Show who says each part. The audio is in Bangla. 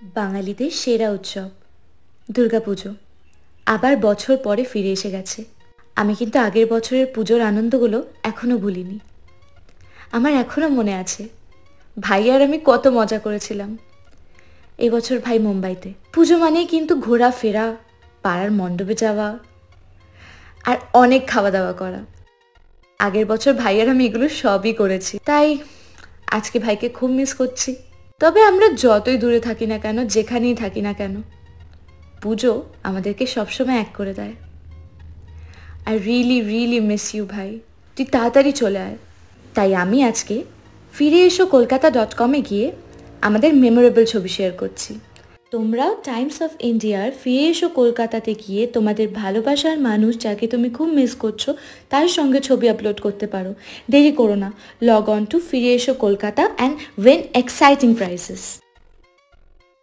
Speaker 1: বাঙালিদের সেরা উৎসব দুর্গাপুজো আবার বছর পরে ফিরে এসে গেছে। আমি কিন্তু আগের বছরের পুজোর আনন্দগুলো এখনও ভুলিনি। আমার এখনও মনে আছে ভাই আর আমি কত মজা করেছিলাম। এবছর ভাই মুম্বাইতে। পুজো মানেই কিন্তু ঘোরাফেরা, পাড়ার মণ্ডপে যাওয়া আর অনেক খাওয়া দাওয়া করা। আগের বছর ভাই আর আমি এগুলো সবই করেছি, তাই আজকে ভাইকে খুব মিস করছি। তবে আমরা যতই দূরে থাকি না কেন, যেখানেই থাকি না কেন, পুজো আমাদেরকে সবসময় এক করে দেয়। I really really miss you ভাই, তুই তাড়াতাড়ি চলে আয়। তাই আমি আজকে ফিরে এসো কলকাতা.com-এ গিয়ে আমাদের মেমোরেবল ছবি শেয়ার করছি। তোমরাও টাইমস অফ ইন্ডিয়ার ফিরে এসো কলকাতাতে গিয়ে তোমাদের ভালোবাসার মানুষ যাকে তুমি খুব মিস করছো তার সঙ্গে ছবি আপলোড করতে পারো। দেরি করো না, লগ অন টু ফিরে এসো Kolkata and win exciting prices.